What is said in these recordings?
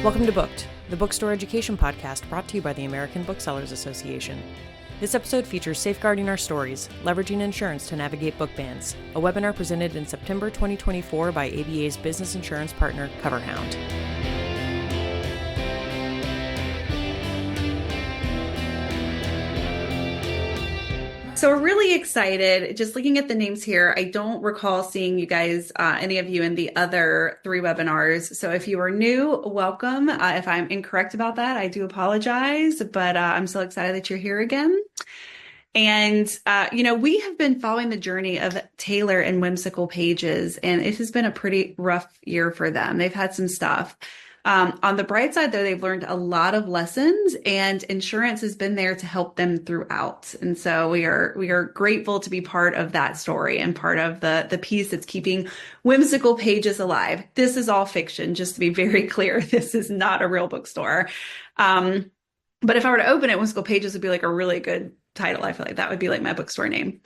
Welcome to Booked, the bookstore education podcast brought to you by the American Booksellers Association. This episode features Safeguarding Our Stories, Leveraging Insurance to Navigate Book Bans, a webinar presented in September 2024 by ABA's business insurance partner, CoverHound. So we're really excited. Just looking at the names here, I don't recall seeing you guys, any of you in the other 3 webinars. So if you are new, welcome. If I'm incorrect about that, I do apologize, but I'm so excited that you're here again. And, we have been following the journey of Taylor and Whimsical Pages, and it has been a pretty rough year for them. They've had some stuff. On the bright side, though, they've learned a lot of lessons, and insurance has been there to help them throughout. And so we are grateful to be part of that story and part of the piece that's keeping Whimsical Pages alive. This is all fiction, just to be very clear. This is not a real bookstore. But if I were to open it, Whimsical Pages would be like a really good title. I feel like that would be like my bookstore name.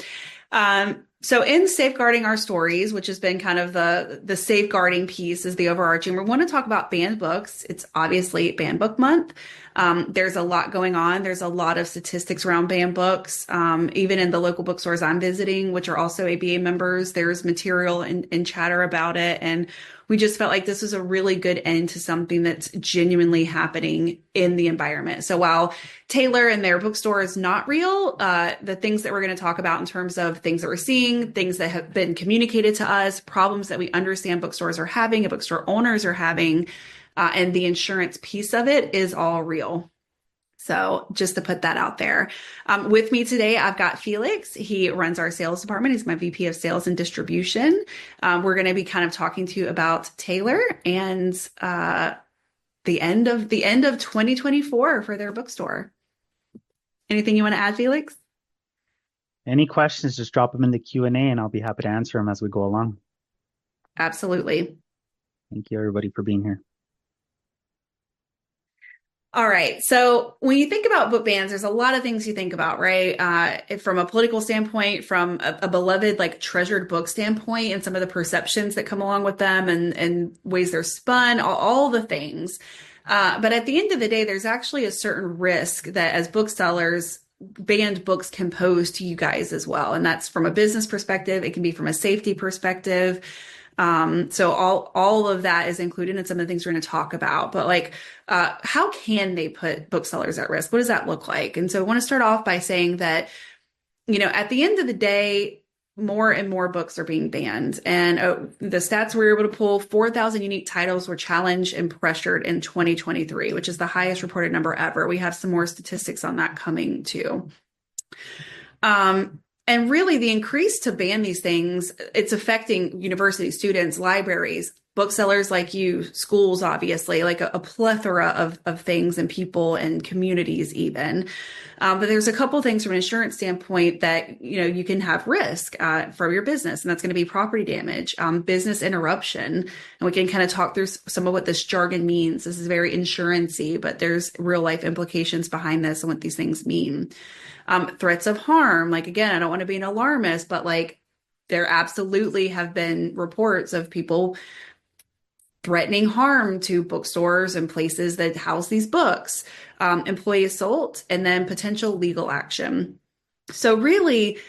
So in Safeguarding Our Stories, which has been kind of the safeguarding piece is the overarching, we want to talk about banned books. It's obviously Banned Book Month. There's a lot going on. There's a lot of statistics around banned books. Even in the local bookstores I'm visiting, which are also ABA members, there's material and chatter about it. And we just felt like this was a really good end to something that's genuinely happening in the environment. So while Taylor and their bookstore is not real, the things that we're going to talk about in terms of things that we're seeing, things that have been communicated to us, problems that we understand bookstores are having, and bookstore owners are having, and the insurance piece of it is all real. So just to put that out there. With me today, I've got Felix. He runs our sales department. He's my VP of sales and distribution. We're going to be kind of talking to you about Taylor and the end of 2024 for their bookstore. Anything you want to add, Felix? Any questions, just drop them in the Q&A and I'll be happy to answer them as we go along. Absolutely. Thank you, everybody, for being here. All right. So when you think about book bans, there's a lot of things you think about, right? From a political standpoint, from a beloved, like treasured book standpoint, and some of the perceptions that come along with them and ways they're spun, all the things. But at the end of the day, there's actually a certain risk that as booksellers, banned books can pose to you guys as well. And that's from a business perspective. It can be from a safety perspective. So all of that is included in some of the things we're going to talk about, but how can they put booksellers at risk? What does that look like? And so I want to start off by saying that, at the end of the day, more and more books are being banned. And the stats we were able to pull, 4,000 unique titles were challenged and pressured in 2023, which is the highest reported number ever. We have some more statistics on that coming too. And really the increase to ban these things, it's affecting university students, libraries, booksellers like you, schools, obviously, like a plethora of things and people and communities even. But there's a couple of things from an insurance standpoint that, you can have risk for your business, and that's going to be property damage, business interruption. And we can kind of talk through some of what this jargon means. This is very insurance-y, but there's real life implications behind this and what these things mean. Threats of harm. Again, I don't want to be an alarmist, but there absolutely have been reports of people threatening harm to bookstores and places that house these books, employee assault, and then potential legal action. So really,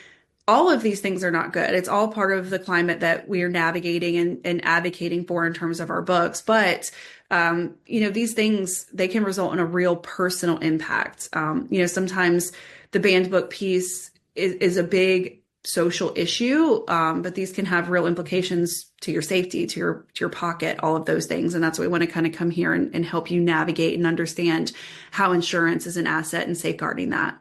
all of these things are not good. It's all part of the climate that we are navigating and advocating for in terms of our books. But these things, they can result in a real personal impact. Sometimes the banned book piece is a big social issue, but these can have real implications to your safety, to your pocket, all of those things. And that's why we want to kind of come here and help you navigate and understand how insurance is an asset and safeguarding that.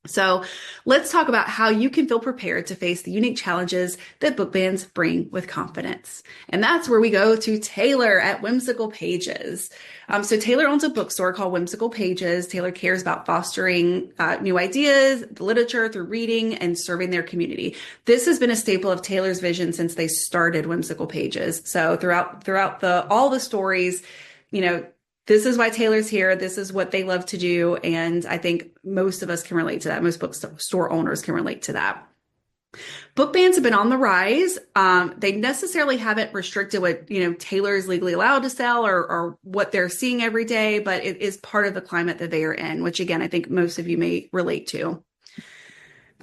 So let's talk about how you can feel prepared to face the unique challenges that book bans bring with confidence. And that's where we go to Taylor at Whimsical Pages. So Taylor owns a bookstore called Whimsical Pages. Taylor cares about fostering new ideas, literature through reading, and serving their community. This has been a staple of Taylor's vision since they started Whimsical Pages. So throughout all the stories, this is why Taylor's here. This is what they love to do. And I think most of us can relate to that. Most bookstore owners can relate to that. Book bans have been on the rise. They necessarily haven't restricted what, Taylor is legally allowed to sell or what they're seeing every day, but it is part of the climate that they are in, which again, I think most of you may relate to.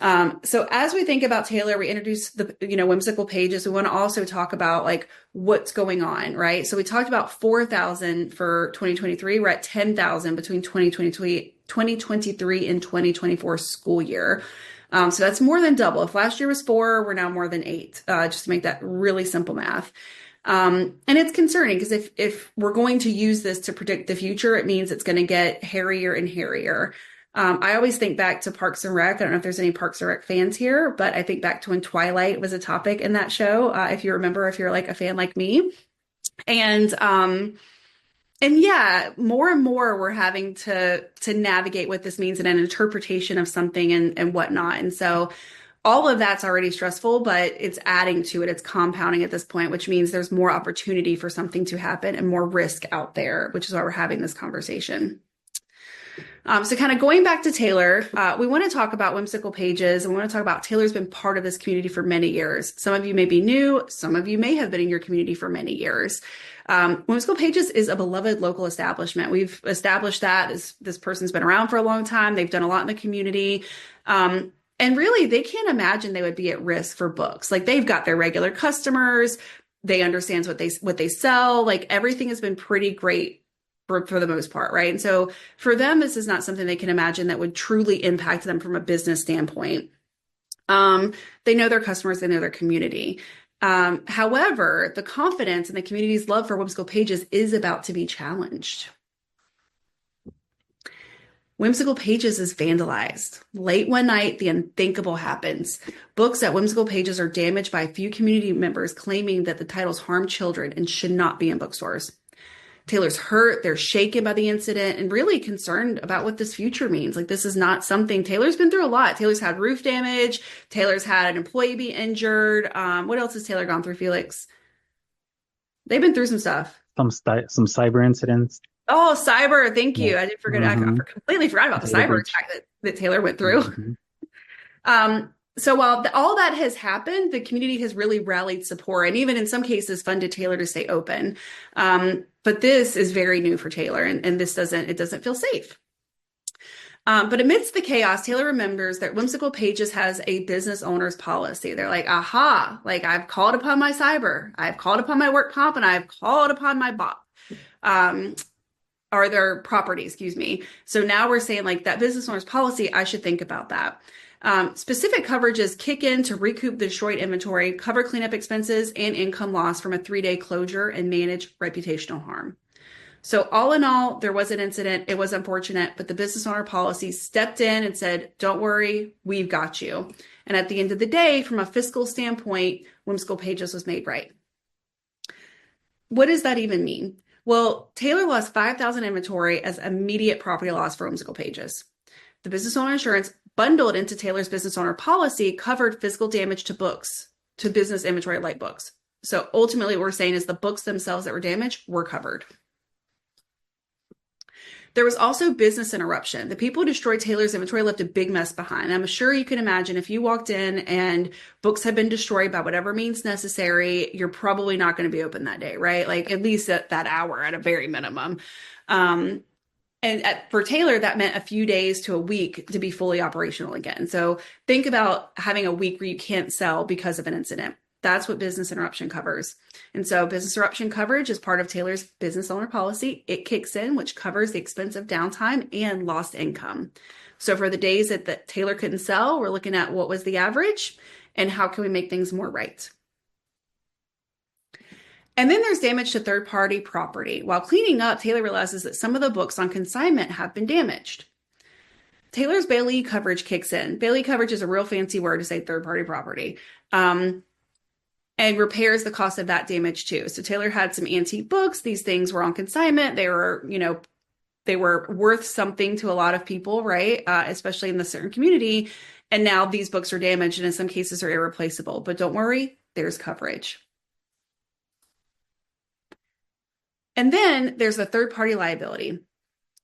So as we think about Taylor, we introduce the, whimsical pages. We want to also talk about like what's going on, right? So we talked about 4,000 for 2023. We're at 10,000 between 2023 and 2024 school year. So that's more than double. If last year was 4, we're now more than 8, just to make that really simple math. And it's concerning because if we're going to use this to predict the future, it means it's going to get hairier and hairier. I always think back to Parks and Rec. I don't know if there's any Parks and Rec fans here, but I think back to when Twilight was a topic in that show. If you remember, if you're like a fan like me, and yeah, more and more we're having to navigate what this means in an interpretation of something and whatnot. And so all of that's already stressful, but it's adding to it. It's compounding at this point, which means there's more opportunity for something to happen and more risk out there, which is why we're having this conversation. So kind of going back to Taylor, we want to talk about whimsical pages, and we want to talk about Taylor's been part of this community for many years. Some of you may be new. Some of you may have been in your community for many years. Whimsical Pages is a beloved local establishment. We've established that this person's been around for a long time. They've done a lot in the community. And really, they can't imagine they would be at risk for books. Like they've got their regular customers. They understand what they sell. Like everything has been pretty great for the most part, right? And so for them, this is not something they can imagine that would truly impact them from a business standpoint. They know their customers, they know their community. However, the confidence and the community's love for Whimsical Pages is about to be challenged. Whimsical Pages is vandalized. Late one night, the unthinkable happens. Books at Whimsical Pages are damaged by a few community members claiming that the titles harm children and should not be in bookstores. Taylor's hurt, they're shaken by the incident, and really concerned about what this future means. Like, this is not something, Taylor's been through a lot. Taylor's had roof damage. Taylor's had an employee be injured. What else has Taylor gone through, Felix? They've been through some stuff. Some cyber incidents. Oh, cyber. Thank you. Yeah. I did forget. Mm-hmm. I completely forgot about the cyber attack that Taylor went through. Mm-hmm. So while all that has happened, the community has really rallied support and even in some cases funded Taylor to stay open. But this is very new for Taylor, and this doesn't feel safe. But amidst the chaos, Taylor remembers that Whimsical Pages has a business owner's policy. They're like, aha, like I've called upon my cyber, I've called upon my work comp, and I've called upon my BOP. Or their property, excuse me. So now we're saying like that business owner's policy, I should think about that. Specific coverages kick in to recoup the destroyed inventory, cover cleanup expenses and income loss from a 3-day closure, and manage reputational harm. So all in all, there was an incident. It was unfortunate, but the business owner policy stepped in and said, don't worry, we've got you. And at the end of the day, from a fiscal standpoint, Whimsical Pages was made right. What does that even mean? Well, Taylor lost 5,000 inventory as immediate property loss for Whimsical Pages. The business owner insurance bundled into Taylor's business owner policy covered physical damage to books, to business inventory like books. So ultimately what we're saying is the books themselves that were damaged were covered. There was also business interruption. The people who destroyed Taylor's inventory left a big mess behind. I'm sure you can imagine if you walked in and books had been destroyed by whatever means necessary, you're probably not going to be open that day, right? Like at least at that hour at a very minimum. For Taylor, that meant a few days to a week to be fully operational again. So think about having a week where you can't sell because of an incident. That's what business interruption covers. And so business interruption coverage is part of Taylor's business owner policy. It kicks in, which covers the expense of downtime and lost income. So for the days that Taylor couldn't sell, we're looking at what was the average and how can we make things more right. And then there's damage to third-party property. While cleaning up, Taylor realizes that some of the books on consignment have been damaged. Taylor's Bailey coverage kicks in. Bailey coverage is a real fancy word to say third-party property. And repairs the cost of that damage too. So Taylor had some antique books. These things were on consignment. They were, they were worth something to a lot of people, right? Especially in the certain community. And now these books are damaged and in some cases are irreplaceable. But don't worry, there's coverage. And then there's the third-party liability.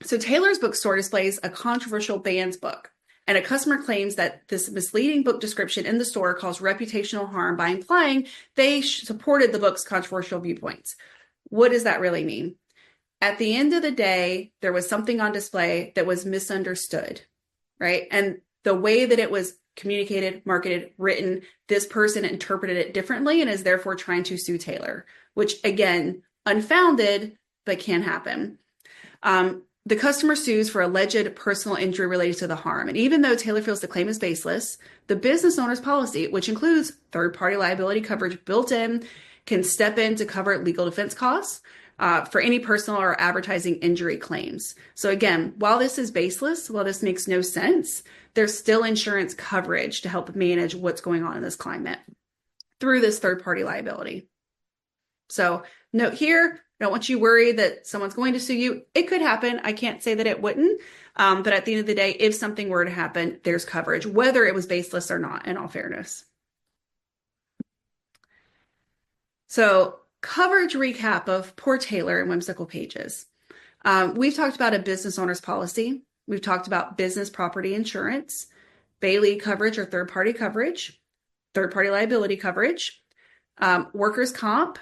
So Taylor's Bookstore displays a controversial Bands book. and a customer claims that this misleading book description in the store caused reputational harm by implying they supported the book's controversial viewpoints. What does that really mean? At the end of the day, there was something on display that was misunderstood, right? And the way that it was communicated, marketed, written, this person interpreted it differently and is therefore trying to sue Taylor, which again, unfounded, but can happen. The customer sues for alleged personal injury related to the harm. And even though Taylor feels the claim is baseless, the business owner's policy, which includes third-party liability coverage built in, can step in to cover legal defense costs for any personal or advertising injury claims. So again, while this is baseless, while this makes no sense, there's still insurance coverage to help manage what's going on in this climate through this third-party liability. So note here, I don't want you worried that someone's going to sue you. It could happen. I can't say that it wouldn't. But at the end of the day, if something were to happen, there's coverage, whether it was baseless or not, in all fairness. So coverage recap of poor Taylor and Whimsical Pages. We've talked about a business owner's policy. We've talked about business property insurance, Bailey coverage or third-party coverage, third-party liability coverage, workers' comp,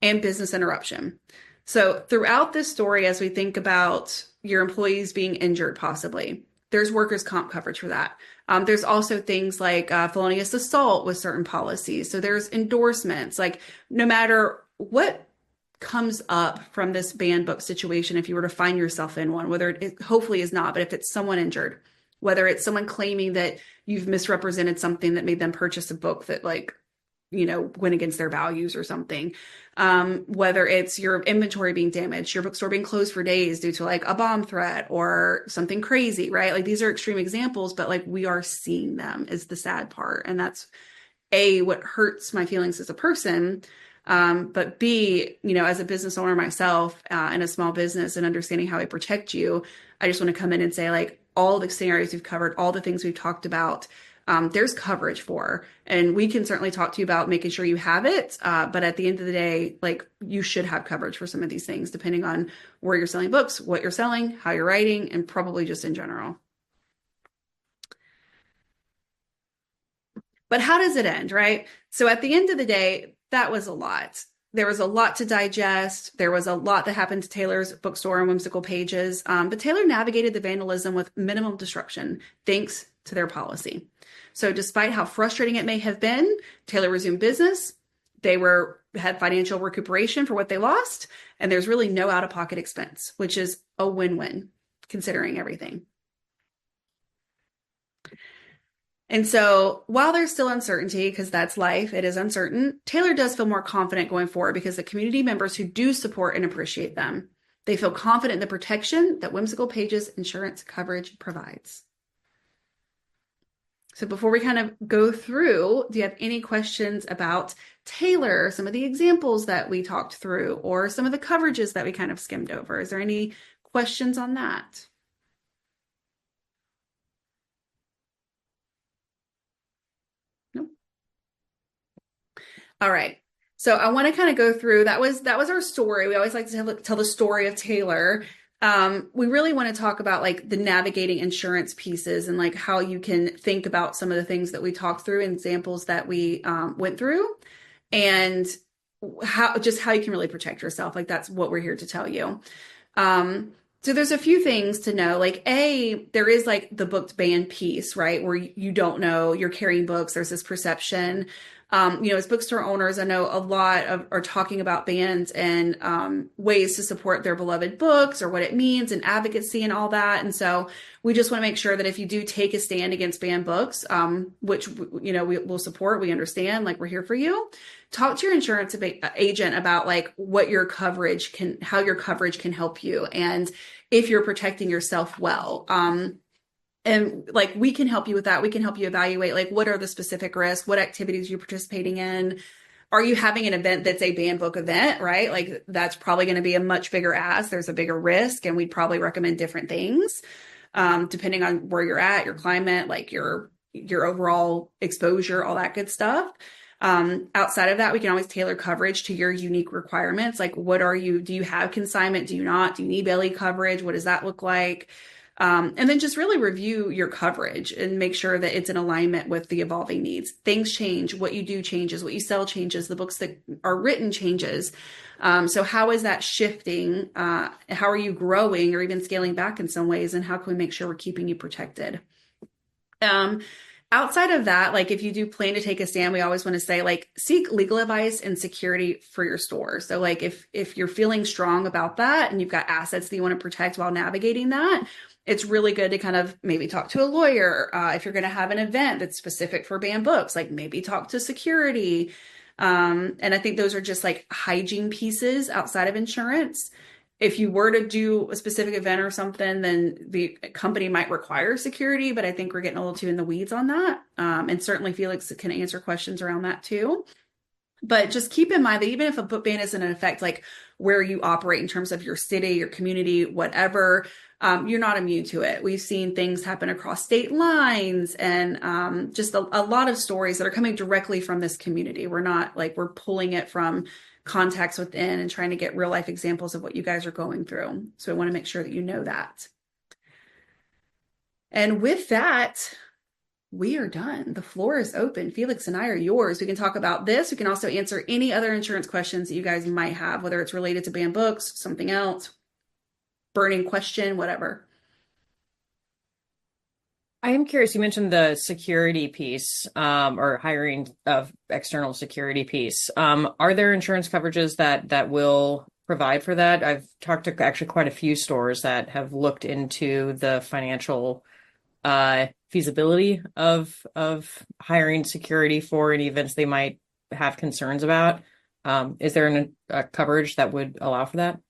and business interruption. So throughout this story, as we think about your employees being injured possibly, there's workers' comp coverage for that. There's also things like felonious assault with certain policies. So there's endorsements, like no matter what comes up from this banned book situation, if you were to find yourself in one, whether it hopefully is not, but if it's someone injured, whether it's someone claiming that you've misrepresented something that made them purchase a book that went against their values or something, whether it's your inventory being damaged, your bookstore being closed for days due to like a bomb threat or something crazy, right? Like these are extreme examples, but like we are seeing them is the sad part. And that's what hurts my feelings as a person. But B, as a business owner myself, in a small business and understanding how I protect you, I just want to come in and say like all the scenarios we've covered, all the things we've talked about, there's coverage for, and we can certainly talk to you about making sure you have it. But at the end of the day, like you should have coverage for some of these things, depending on where you're selling books, what you're selling, how you're writing, and probably just in general. But how does it end, right? So at the end of the day, that was a lot. There was a lot to digest. There was a lot that happened to Taylor's bookstore and Whimsical Pages. But Taylor navigated the vandalism with minimum disruption, thanks to their policy. So despite how frustrating it may have been, Taylor resumed business. They had financial recuperation for what they lost, and there's really no out-of-pocket expense, which is a win-win considering everything. And so while there's still uncertainty, because that's life, it is uncertain, Taylor does feel more confident going forward because the community members who do support and appreciate them, they feel confident in the protection that Whimsical Pages insurance coverage provides. So before we kind of go through, do you have any questions about Taylor, some of the examples that we talked through, or some of the coverages that we kind of skimmed over? Is there any questions on that? Nope. All right. So I want to kind of go through, that was our story. We always like to tell the story of Taylor. We really want to talk about like the navigating insurance pieces and like how you can think about some of the things that we talked through, examples that we went through, and how you can really protect yourself. Like that's what we're here to tell you. So there's a few things to know, like there is like the booked ban piece, right? Where you don't know you're carrying books. There's this perception. As bookstore owners, I know a lot are talking about bans and ways to support their beloved books or what it means and advocacy and all that. And so we just want to make sure that if you do take a stand against banned books, which, we will support, we understand, like we're here for you, talk to your insurance agent about like how your coverage can help you. And if you're protecting yourself well, and like, we can help you with that. We can help you evaluate, like, what are the specific risks? What activities you're participating in? Are you having an event that's a banned book event, right? Like that's probably going to be a much bigger ask. There's a bigger risk, and we'd probably recommend different things, depending on where you're at, your climate, like your overall exposure, all that good stuff. Outside of that, we can always tailor coverage to your unique requirements. Like, do you have consignment? Do you not? Do you need belly coverage? What does that look like? And then just really review your coverage and make sure that it's in alignment with the evolving needs. Things change. What you do changes. What you sell changes. The books that are written changes. So how is that shifting? How are you growing or even scaling back in some ways? And how can we make sure we're keeping you protected? Outside of that, like if you do plan to take a stand, we always want to say like seek legal advice and security for your store. So like if you're feeling strong about that and you've got assets that you want to protect while navigating that, it's really good to kind of maybe talk to a lawyer. If you're going to have an event that's specific for banned books, like maybe talk to security. And I think those are just like hygiene pieces outside of insurance. If you were to do a specific event or something, then the company might require security, but I think we're getting a little too in the weeds on that. And certainly Felix can answer questions around that too. But just keep in mind that even if a book ban isn't in effect, like where you operate in terms of your city, your community, whatever, you're not immune to it. We've seen things happen across state lines and just a lot of stories that are coming directly from this community. We're not like we're pulling it from contacts within and trying to get real life examples of what you guys are going through. So I want to make sure that you know that. And with that, we are done. The floor is open. Felix and I are yours. We can talk about this. We can also answer any other insurance questions that you guys might have, whether it's related to banned books, something else, burning question, whatever. I am curious. You mentioned the security piece, or hiring of external security piece. Are there insurance coverages that will provide for that? I've talked to actually quite a few stores that have looked into the financial feasibility of hiring security for any events they might have concerns about. Is there a coverage that would allow for that?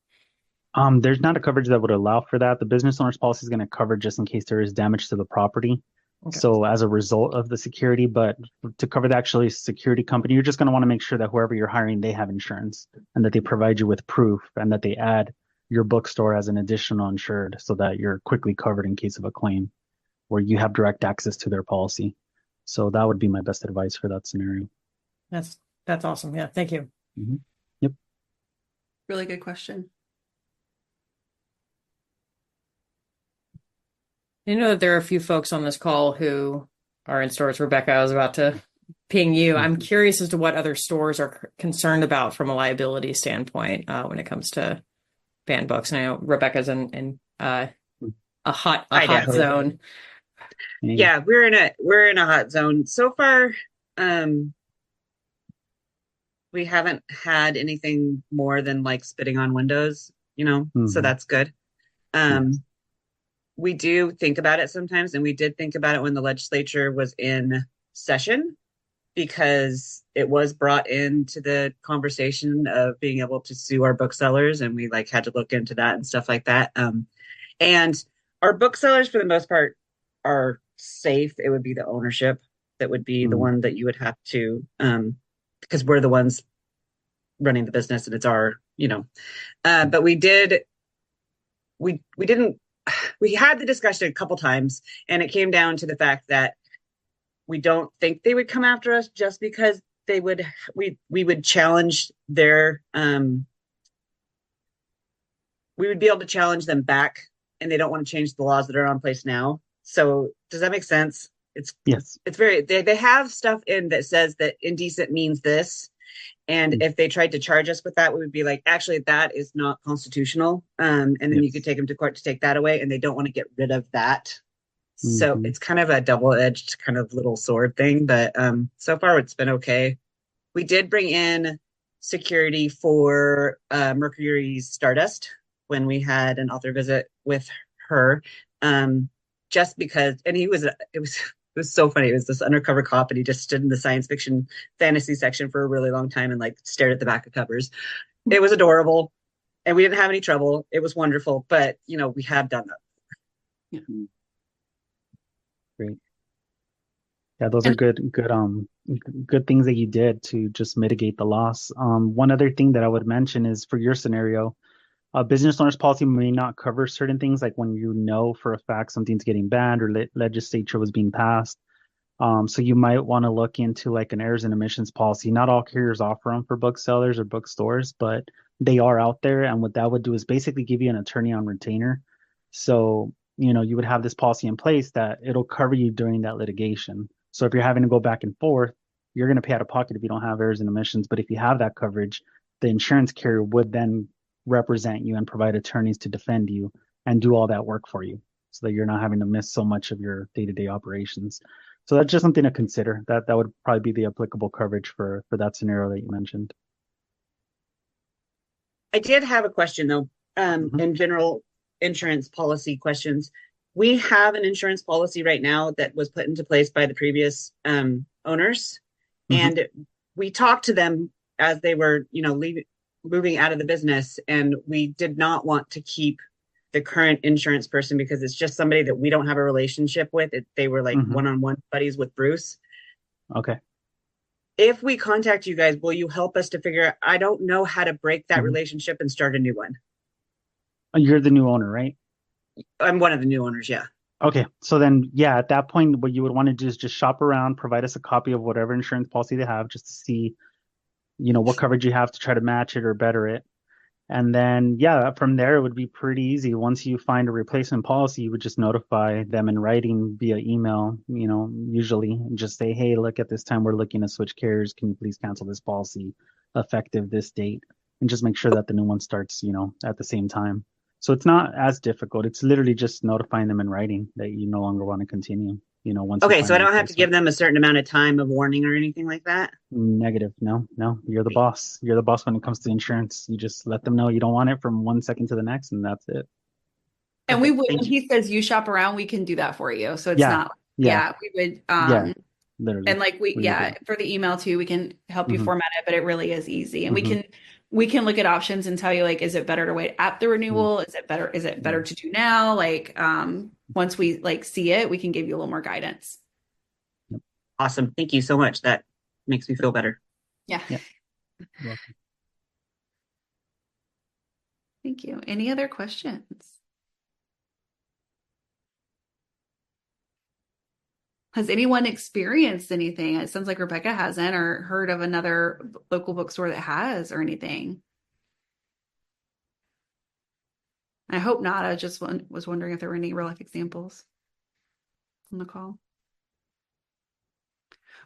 There's not a coverage that would allow for that. The business owner's policy is going to cover just in case there is damage to the property. Okay. So as a result of the security, but to cover the actually security company, you're just going to want to make sure that whoever you're hiring, they have insurance and that they provide you with proof and that they add your bookstore as an additional insured so that you're quickly covered in case of a claim where you have direct access to their policy. So that would be my best advice for that scenario. That's awesome. Yeah. Thank you. Mm-hmm. Yep. Really good question. You know that there are a few folks on this call who are in stores. Rebecca, I was about to ping you. I'm curious as to what other stores are concerned about from a liability standpoint Mm-hmm. when it comes to banned books. And I know Rebecca's in a hot zone. Yeah, we're in a hot zone. So far, we haven't had anything more than like spitting on windows, so that's good. We do think about it sometimes, and we did think about it when the legislature was in session because it was brought into the conversation of being able to sue our booksellers, and we like had to look into that and stuff like that. And our booksellers, for the most part, are safe. It would be the ownership that would be the one that you would have to, because we're the ones running the business and it's our, but we had the discussion a couple times and it came down to the fact that we don't think they would come after us just because we would challenge their, we would be able to challenge them back and they don't want to change the laws that are on place now. So does that make sense? Yes. It's very, they have stuff in that says that indecent means this. And if they tried to charge us with that, we would be like, actually, that is not constitutional. And then you could take them to court to take that away. And they don't want to get rid of that. So it's kind of a double-edged kind of little sword thing. But so far, it's been okay. We did bring in security for Mercury's Stardust when we had an author visit with her. Just because, and it was so funny. It was this undercover cop and he just stood in the science fiction fantasy section for a really long time and like stared at the back of covers. It was adorable and we didn't have any trouble. It was wonderful, but we have done that. Yeah. Great. Yeah, those are good things that you did to just mitigate the loss. One other thing that I would mention is for your scenario, a business owner's policy may not cover certain things, like when you know for a fact something's getting banned or legislature was being passed. So you might want to look into like an errors and omissions policy. Not all carriers offer them for booksellers or bookstores, but they are out there. And what that would do is basically give you an attorney on retainer. So you would have this policy in place that it'll cover you during that litigation. So if you're having to go back and forth, you're going to pay out of pocket if you don't have errors and omissions. But if you have that coverage, the insurance carrier would then represent you and provide attorneys to defend you and do all that work for you so that you're not having to miss so much of your day-to-day operations. So that's just something to consider. That would probably be the applicable coverage for that scenario that you mentioned. I did have a question though, in general insurance policy questions. We have an insurance policy right now that was put into place by the previous owners. And we talked to them as they were, moving out of the business. And we did not want to keep the current insurance person because it's just somebody that we don't have a relationship with. They were like one-on-one buddies with Bruce. Okay. If we contact you guys, will you help us to figure out? I don't know how to break that relationship and start a new one. You're the new owner, right? I'm one of the new owners, yeah. Okay. So then, yeah, at that point, what you would want to do is just shop around, provide us a copy of whatever insurance policy they have just to see, what coverage you have to try to match it or better it. And then, yeah, from there, it would be pretty easy. Once you find a replacement policy, you would just notify them in writing via email, usually, and just say, hey, look, at this time, we're looking to switch carriers. Can you please cancel this policy effective this date? And just make sure that the new one starts, at the same time. So it's not as difficult. It's literally just notifying them in writing that you no longer want to continue, once. Okay, so I don't have to give them a certain amount of time of warning or anything like that? Negative. No. You're the boss. You're the boss when it comes to insurance. You just let them know you don't want it from 1 second to the next, and that's it. And we would, when he says you shop around, we can do that for you. So it's not, we would, literally. And like for the email too, we can help you format it, but it really is easy. And we can look at options and tell you, like, is it better to wait at the renewal? Is it better to do now? Like, once we see it, we can give you a little more guidance. Awesome. Thank you so much. That makes me feel better. Yeah. You're welcome. Thank you. Any other questions? Has anyone experienced anything? It sounds like Rebecca hasn't, or heard of another local bookstore that has, or anything. I hope not. I just was wondering if there were any real life examples on the call.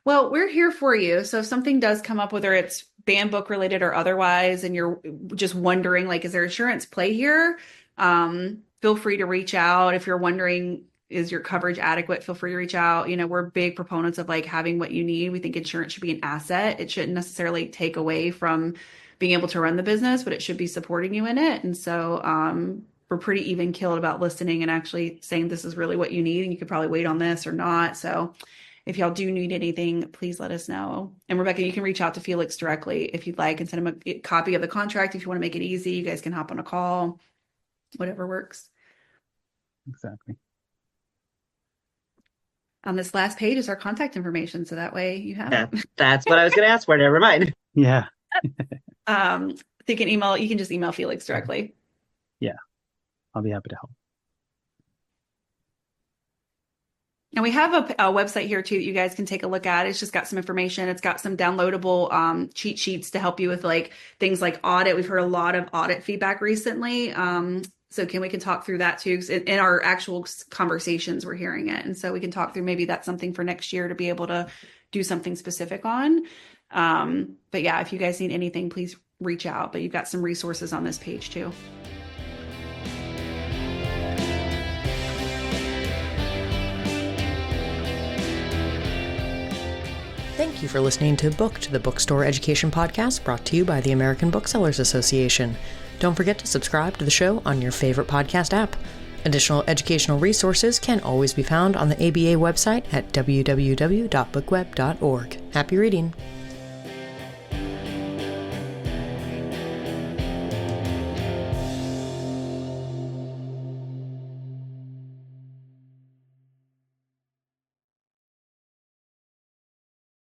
Well, we're here for you. So if something does come up, whether it's banned book related or otherwise, and you're just wondering, like, is there insurance play here? Feel free to reach out. If you're wondering, is your coverage adequate? Feel free to reach out. We're big proponents of having what you need. We think insurance should be an asset. It shouldn't necessarily take away from being able to run the business, but it should be supporting you in it. And so we're pretty even keeled about listening and actually saying this is really what you need, and you could probably wait on this or not. So if y'all do need anything, please let us know. And Rebecca, you can reach out to Felix directly if you'd like and send him a copy of the contract. If you want to make it easy, you guys can hop on a call, whatever works. Exactly. On this last page is our contact information, so that way you have it. That's what I was going to ask for. Never mind. Yeah. You can just email Felix directly. Yeah, I'll be happy to help. And we have a website here too that you guys can take a look at. It's just got some information. It's got some downloadable cheat sheets to help you with things like audit. We've heard a lot of audit feedback recently. So we can talk through that too. In our actual conversations, we're hearing it. And so we can talk through, maybe that's something for next year to be able to do something specific on. But yeah, if you guys need anything, please reach out. But you've got some resources on this page too. Thank you for listening to the Bookstore Education Podcast, brought to you by the American Booksellers Association. Don't forget to subscribe to the show on your favorite podcast app. Additional educational resources can always be found on the ABA website at www.bookweb.org. Happy reading!